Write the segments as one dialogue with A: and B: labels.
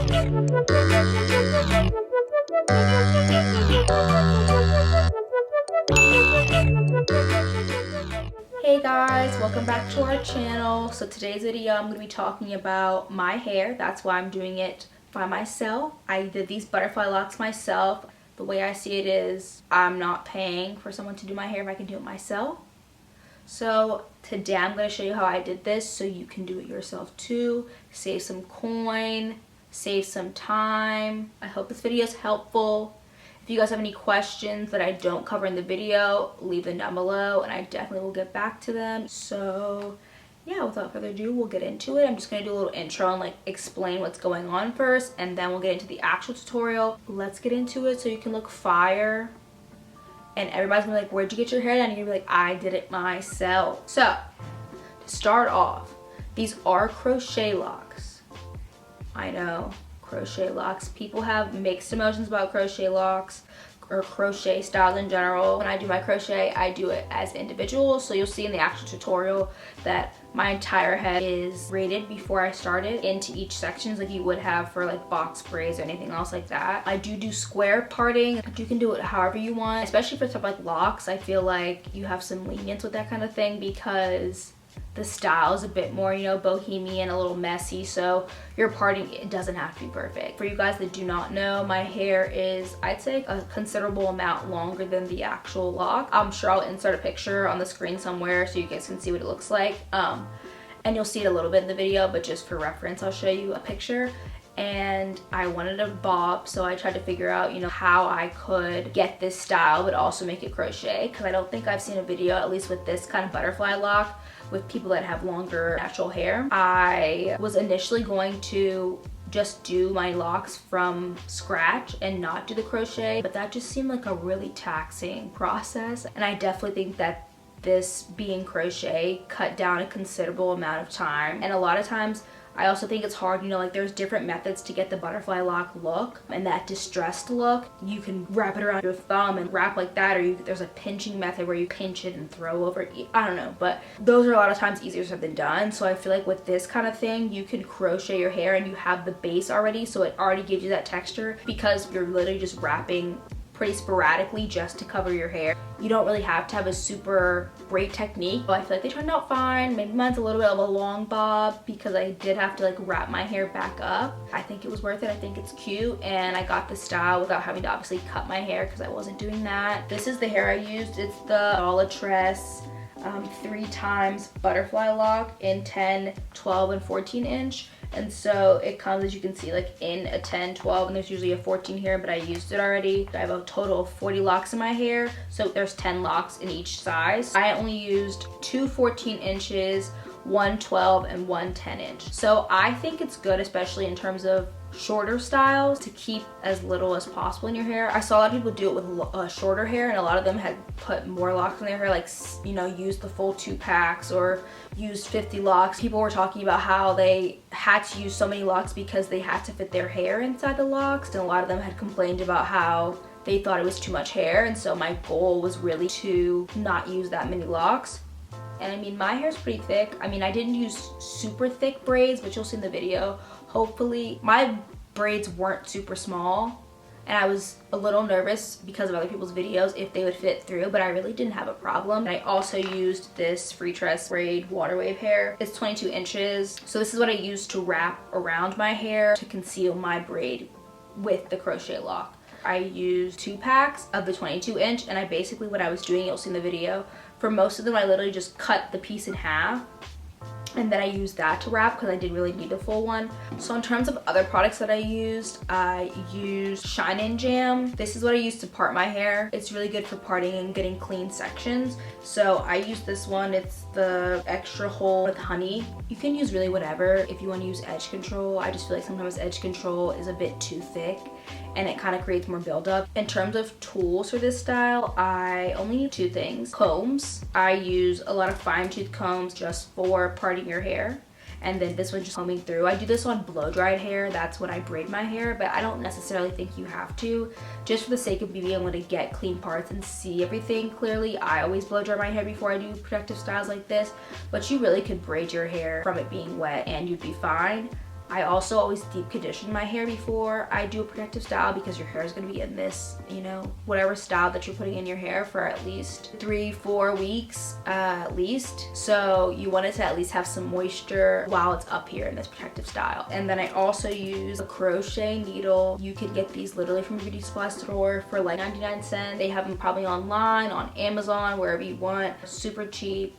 A: Hey guys, welcome back to our channel. So today's video I'm going to be talking about my hair. That's why I'm doing it by myself. I did these butterfly locks myself. The way I see it is I'm not paying for someone to do my hair if I can do it myself. So today I'm going to show you how I did this so you can do it yourself too. Save some coin, save some time. I hope this video is helpful. If you guys have any questions that I don't cover in the video, leave them down below and I definitely will get back to them. So yeah, without further ado, we'll get into it. I'm just going to do a little intro and like explain what's going on first, and then we'll get into the actual tutorial. Let's get into it so you can look fire. And everybody's gonna be like, where'd you get your hair done? And you're gonna be like, I did it myself. So to start off, these are crochet locks. I know, crochet locks. People have mixed emotions about crochet locks or crochet styles in general. When I do my crochet, I do it as individuals. So you'll see in the actual tutorial that my entire head is braided before I started into each section, like you would have for like box braids or anything else like that. I do square parting. You can do it however you want, especially for stuff like locks. I feel like you have some lenience with that kind of thing because the style is a bit more, you know, bohemian, a little messy, so your parting, it doesn't have to be perfect. For you guys that do not know, my hair is, I'd say, a considerable amount longer than the actual lock. I'm sure I'll insert a picture on the screen somewhere so you guys can see what it looks like. And you'll see it a little bit in the video, but just for reference, I'll show you a picture. And I wanted a bob, so I tried to figure out, you know, how I could get this style but also make it crochet, because I don't think I've seen a video, at least with this kind of butterfly lock, with people that have longer natural hair. I was initially going to just do my locks from scratch and not do the crochet, but that just seemed like a really taxing process, and I definitely think that this being crochet cut down a considerable amount of time. And a lot of times I also think it's hard, you know, like there's different methods to get the butterfly lock look, and that distressed look, you can wrap it around your thumb and wrap like that, or there's a pinching method where you pinch it and throw over it. I don't know, but those are a lot of times easier said than done. So I feel like with this kind of thing, you can crochet your hair and you have the base already, so it already gives you that texture because you're literally just wrapping pretty sporadically just to cover your hair. You don't really have to have a super great technique, but I feel like they turned out fine. Maybe mine's a little bit of a long bob because I did have to like wrap my hair back up. I think it was worth it. I think it's cute, and I got the style without having to obviously cut my hair because I wasn't doing that. This is the hair I used. It's the NalaTress 3x butterfly lock in 10, 12, and 14 inch. And so it comes, as you can see, like in a 10, 12, and there's usually a 14 here, but I used it already. I have a total of 40 locks in my hair, so there's 10 locks in each size. I only used two 14 inches, one 12, and one 10 inch. So I think it's good, especially in terms of shorter styles, to keep as little as possible in your hair. I saw a lot of people do it with shorter hair, and a lot of them had put more locks in their hair, like, you know, used the full 2 packs or used 50 locks. People were talking about how they had to use so many locks because they had to fit their hair inside the locks, and a lot of them had complained about how they thought it was too much hair. And so my goal was really to not use that many locks. And I mean, my hair's pretty thick. I mean, I didn't use super thick braids, which you'll see in the video. Hopefully, my braids weren't super small, and I was a little nervous because of other people's videos if they would fit through, but I really didn't have a problem. And I also used this Freetress Water Wave hair. It's 22 inches. So this is what I used to wrap around my hair to conceal my braid with the crochet lock. I used 2 packs of the 22 inch, and I basically, what I was doing, you'll see in the video, for most of them I literally just cut the piece in half, and then I used that to wrap because I didn't really need the full one. So in terms of other products that I used Shine In Jam. This is what I used to part my hair. It's really good for parting and getting clean sections. So I used this one. It's the extra hold with honey. You can use really whatever if you want to use edge control. I just feel like sometimes edge control is a bit too thick and it kind of creates more buildup. In terms of tools for this style, I only need 2 things. Combs. I use a lot of fine tooth combs just for parting your hair. And then this one just combing through. I do this on blow dried hair. That's when I braid my hair, but I don't necessarily think you have to. Just for the sake of being able to get clean parts and see everything clearly, I always blow dry my hair before I do protective styles like this. But you really could braid your hair from it being wet and you'd be fine. I also always deep condition my hair before I do a protective style, because your hair is going to be in this, you know, whatever style that you're putting in your hair for at least 3-4 weeks at least. So you want it to at least have some moisture while it's up here in this protective style. And then I also use a crochet needle. You can get these literally from a beauty supply store for like 99 cents. They have them probably online, on Amazon, wherever you want. Super cheap.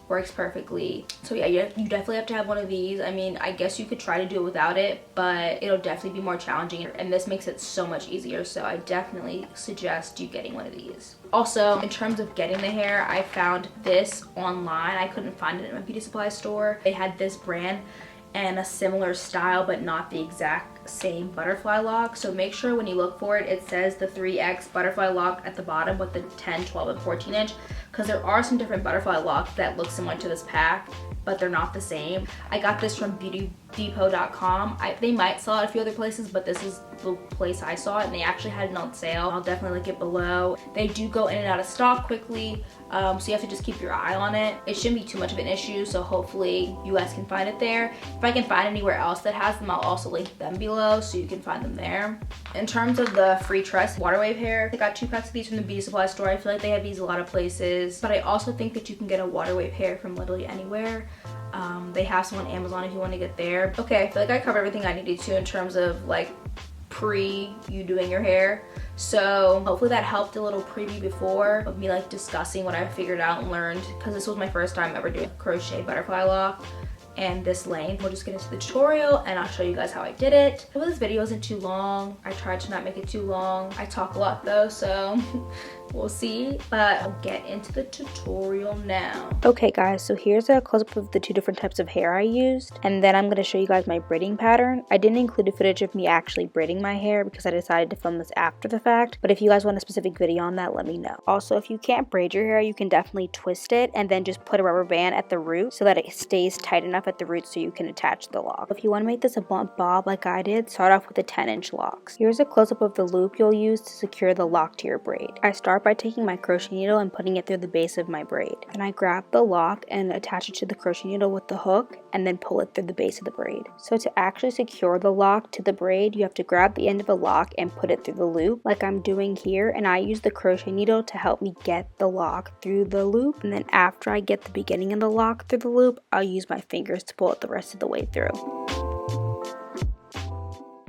A: Works perfectly. So yeah, you definitely have to have one of these. I mean, I guess you could try to do it without it, but it'll definitely be more challenging, and this makes it so much easier. So I definitely suggest you getting one of these. Also, in terms of getting the hair, I found this online. I couldn't find it in a beauty supply store. They had this brand and a similar style, but not the exact same butterfly lock. So make sure when you look for it, it says the 3X butterfly lock at the bottom with the 10, 12, and 14 inch, because there are some different butterfly locks that look similar to this pack, but they're not the same. I got this from beautydepot.com. They might sell it a few other places, but this is the place I saw it, and they actually had it on sale. I'll definitely link it below. They do go in and out of stock quickly, so you have to just keep your eye on it. It shouldn't be too much of an issue, so hopefully you guys can find it there. If I can find anywhere else that has them, I'll also link them below so you can find them there. In terms of the Freetress Water Wave hair, I got 2 packs of these from the beauty supply store. I feel like they have these a lot of places, but I also think that you can get a water wave hair from literally anywhere. They have some on Amazon if you want to get there. Okay, I feel like I covered everything I needed to in terms of like pre you doing your hair. So hopefully that helped a little preview before of me like discussing what I figured out and learned, because this was my first time ever doing a crochet butterfly lock and this length. We'll just get into the tutorial and I'll show you guys how I did it. Hope this video isn't too long. I tried to not make it too long. I talk a lot though, so we'll see, but I'll get into the tutorial now. Okay guys, so here's a close-up of the 2 different types of hair I used, and then I'm going to show you guys my braiding pattern. I didn't include a footage of me actually braiding my hair because I decided to film this after the fact, but if you guys want a specific video on that, let me know. Also, if you can't braid your hair, you can definitely twist it and then just put a rubber band at the root so that it stays tight enough at the root so you can attach the lock. If you want to make this a blunt bob like I did, start off with a 10-inch locks. Here's a close-up of the loop you'll use to secure the lock to your braid. I start by taking my crochet needle and putting it through the base of my braid. Then I grab the lock and attach it to the crochet needle with the hook and then pull it through the base of the braid. So to actually secure the lock to the braid, you have to grab the end of a lock and put it through the loop like I'm doing here, and I use the crochet needle to help me get the lock through the loop, and then after I get the beginning of the lock through the loop, I'll use my fingers to pull it the rest of the way through.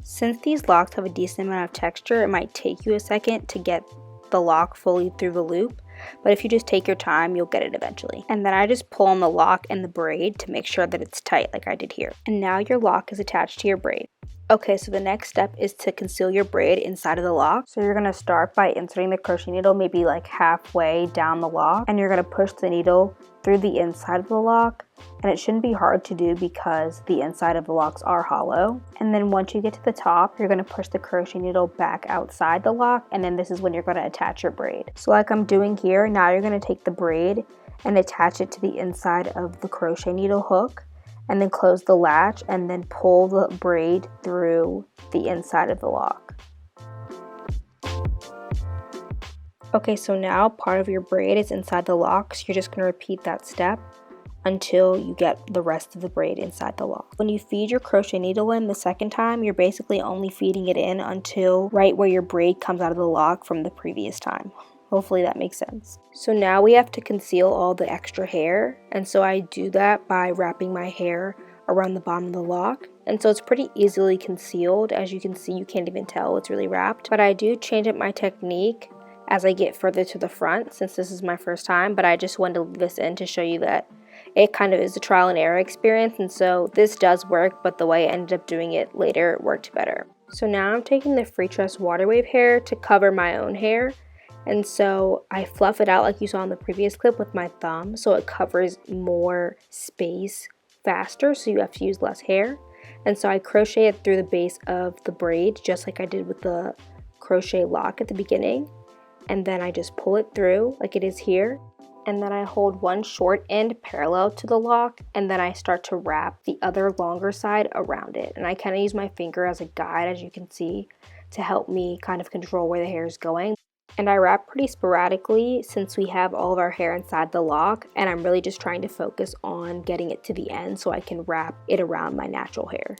A: Since these locks have a decent amount of texture, it might take you a second to get the lock fully through the loop, but if you just take your time, you'll get it eventually. And then I just pull on the lock and the braid to make sure that it's tight like I did here. And now your lock is attached to your braid. Okay, so the next step is to conceal your braid inside of the lock. So you're going to start by inserting the crochet needle maybe like halfway down the lock, and you're going to push the needle through the inside of the lock, and it shouldn't be hard to do because the inside of the locks are hollow. And then once you get to the top, you're going to push the crochet needle back outside the lock, and then this is when you're going to attach your braid. So like I'm doing here, now you're going to take the braid and attach it to the inside of the crochet needle hook, and then close the latch and then pull the braid through the inside of the lock. Okay, so now part of your braid is inside the lock, so you're just going to repeat that step until you get the rest of the braid inside the lock. When you feed your crochet needle in the second time, you're basically only feeding it in until right where your braid comes out of the lock from the previous time. Hopefully that makes sense. So now we have to conceal all the extra hair, and so I do that by wrapping my hair around the bottom of the lock. And so it's pretty easily concealed. As you can see, you can't even tell it's really wrapped. But I do change up my technique as I get further to the front, since this is my first time, but I just wanted to leave this in to show you that it kind of is a trial and error experience, and so this does work, but the way I ended up doing it later worked better. So now I'm taking the Freetress Water Wave hair to cover my own hair, and so I fluff it out like you saw in the previous clip with my thumb, so it covers more space faster, so you have to use less hair. And so I crochet it through the base of the braid, just like I did with the crochet lock at the beginning. And then I just pull it through like it is here, and then I hold one short end parallel to the lock, and then I start to wrap the other longer side around it. And I kind of use my finger as a guide, as you can see, to help me kind of control where the hair is going. And I wrap pretty sporadically since we have all of our hair inside the lock, and I'm really just trying to focus on getting it to the end so I can wrap it around my natural hair.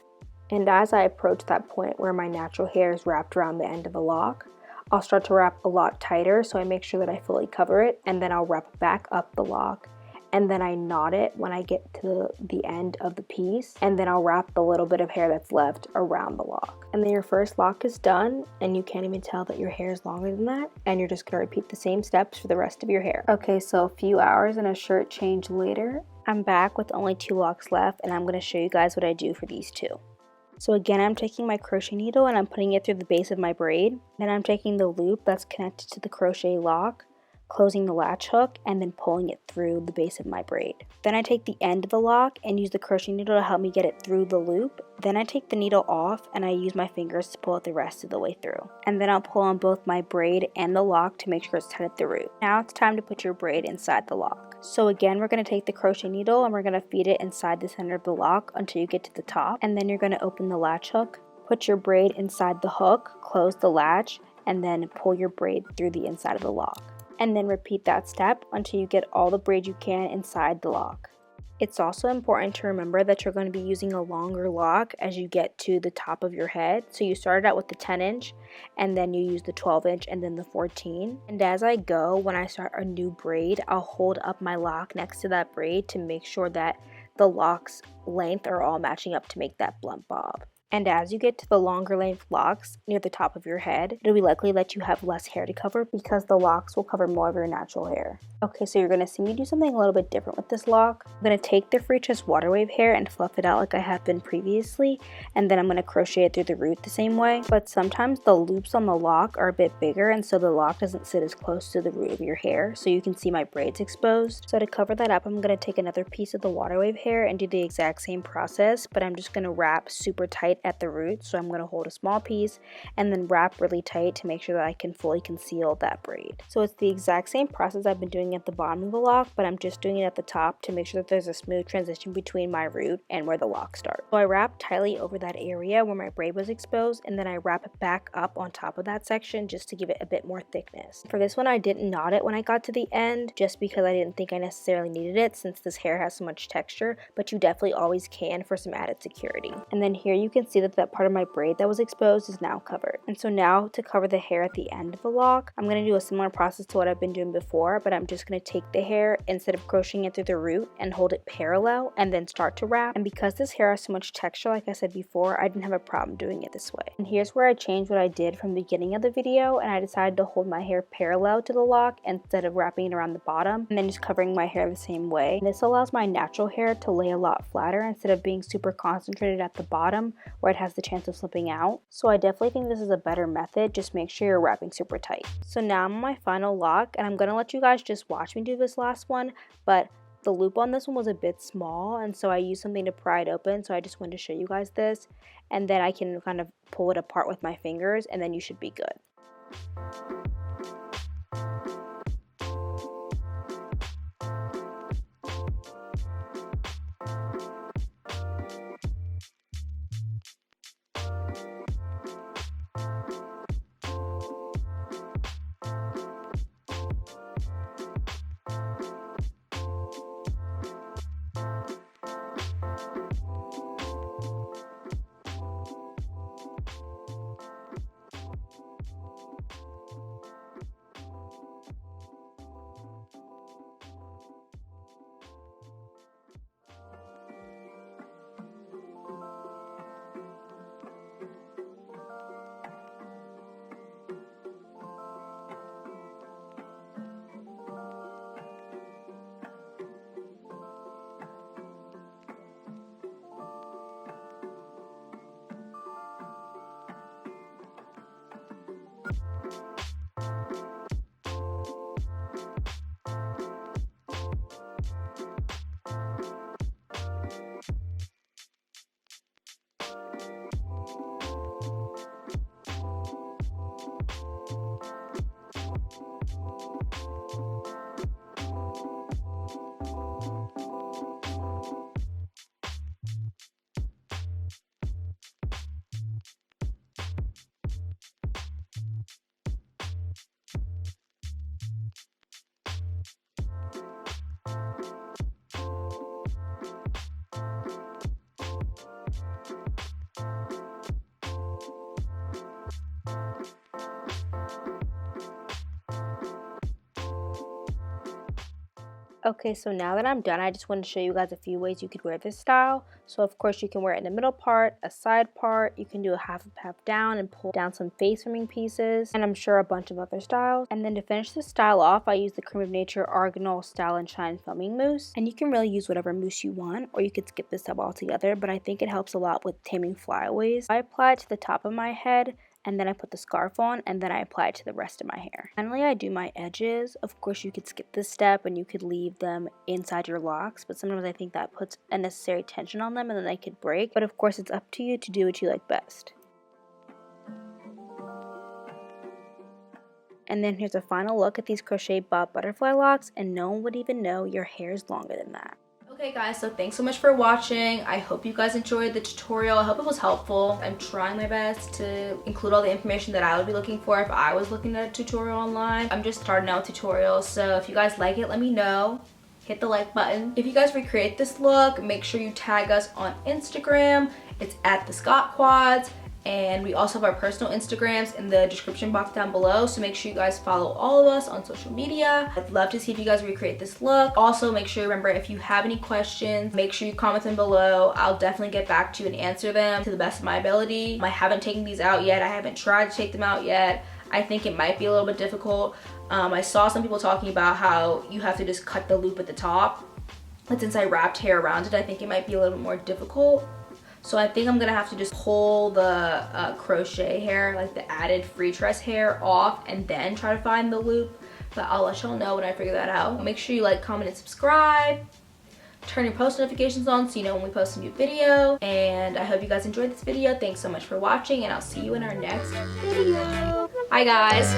A: And as I approach that point where my natural hair is wrapped around the end of the lock, I'll start to wrap a lot tighter, so I make sure that I fully cover it, and then I'll wrap back up the lock, and then I knot it when I get to the end of the piece, and then I'll wrap the little bit of hair that's left around the lock. And then your first lock is done, and you can't even tell that your hair is longer than that, and you're just gonna repeat the same steps for the rest of your hair. Okay, so a few hours and a shirt change later, I'm back with only 2 locks left, and I'm gonna show you guys what I do for these 2. So again, I'm taking my crochet needle and I'm putting it through the base of my braid. Then I'm taking the loop that's connected to the crochet lock, closing the latch hook, and then pulling it through the base of my braid. Then I take the end of the lock and use the crochet needle to help me get it through the loop. Then I take the needle off and I use my fingers to pull it the rest of the way through. And then I'll pull on both my braid and the lock to make sure it's tied at the root. Now it's time to put your braid inside the lock. So again, we're going to take the crochet needle and we're going to feed it inside the center of the lock until you get to the top. And then you're going to open the latch hook, put your braid inside the hook, close the latch, and then pull your braid through the inside of the lock. And then repeat that step until you get all the braid you can inside the lock. It's also important to remember that you're going to be using a longer lock as you get to the top of your head. So you started out with the 10-inch and then you use the 12-inch and then the 14. And as I go, when I start a new braid, I'll hold up my lock next to that braid to make sure that the lock's length are all matching up to make that blunt bob. And as you get to the longer length locks near the top of your head, it'll be likely that you have less hair to cover because the locks will cover more of your natural hair. Okay, so you're going to see me do something a little bit different with this lock. I'm going to take the Freetress Water Wave hair and fluff it out like I have been previously, and then I'm going to crochet it through the root the same way. But sometimes the loops on the lock are a bit bigger, and so the lock doesn't sit as close to the root of your hair, so you can see my braids exposed. So to cover that up, I'm going to take another piece of the Water Wave hair and do the exact same process, but I'm just going to wrap super tight at the root. So I'm going to hold a small piece and then wrap really tight to make sure that I can fully conceal that braid. So it's the exact same process I've been doing at the bottom of the lock, but I'm just doing it at the top to make sure that there's a smooth transition between my root and where the lock starts. So I wrap tightly over that area where my braid was exposed, and then I wrap it back up on top of that section just to give it a bit more thickness. For this one, I didn't knot it when I got to the end just because I didn't think I necessarily needed it since this hair has so much texture, but you definitely always can for some added security. And then here you can see that part of my braid that was exposed is now covered. And so now to cover the hair at the end of the lock, I'm going to do a similar process to what I've been doing before, but I'm just going to take the hair instead of crocheting it through the root and hold it parallel and then start to wrap. And because this hair has so much texture, like I said before, I didn't have a problem doing it this way. And here's where I changed what I did from the beginning of the video, and I decided to hold my hair parallel to the lock instead of wrapping it around the bottom and then just covering my hair the same way. And this allows my natural hair to lay a lot flatter instead of being super concentrated at the bottom where it has the chance of slipping out. So I definitely think this is a better method. Just make sure you're wrapping super tight. So now I'm on my final lock, and I'm gonna let you guys just watch me do this last one, but the loop on this one was a bit small, and so I used something to pry it open, so I just wanted to show you guys this, and then I can kind of pull it apart with my fingers, and then you should be good. Okay, so now that I'm done, I just want to show you guys a few ways you could wear this style. So of course you can wear it in the middle part, a side part, you can do a half up, half down and pull down some face filming pieces, and I'm sure a bunch of other styles. And then to finish this style off, I use the Creme of Nature Argan Style and Shine Filming Mousse. And you can really use whatever mousse you want, or you could skip this up altogether, but I think it helps a lot with taming flyaways. I apply it to the top of my head, and then I put the scarf on, and then I apply it to the rest of my hair. Finally, I do my edges. Of course, you could skip this step and you could leave them inside your locks, but sometimes I think that puts unnecessary tension on them and then they could break. But of course, it's up to you to do what you like best. And then here's a final look at these crochet bob butterfly locks, and no one would even know your hair is longer than that. Okay guys, so thanks so much for watching. I hope you guys enjoyed the tutorial. I hope it was helpful. I'm trying my best to include all the information that I would be looking for if I was looking at a tutorial online. I'm just starting out with tutorials, so if you guys like it, let me know. Hit the like button. If you guys recreate this look, make sure you tag us on Instagram. It's at thescottquads. And we also have our personal Instagrams in the description box down below, so make sure you guys follow all of us on social media. I'd love to see if you guys recreate this look. Also, make sure you remember, if you have any questions, make sure you comment them below. I'll definitely get back to you and answer them to the best of my ability. I haven't taken these out yet. I haven't tried to take them out yet. I think it might be a little bit difficult. I saw some people talking about how you have to just cut the loop at the top, but since I wrapped hair around it, I think it might be a little bit more difficult. So I think I'm gonna have to just pull the crochet hair, like the added Freetress hair, off and then try to find the loop. But I'll let y'all know when I figure that out. Make sure you like, comment, and subscribe. Turn your post notifications on so you know when we post a new video. And I hope you guys enjoyed this video. Thanks so much for watching, and I'll see you in our next video. Bye guys.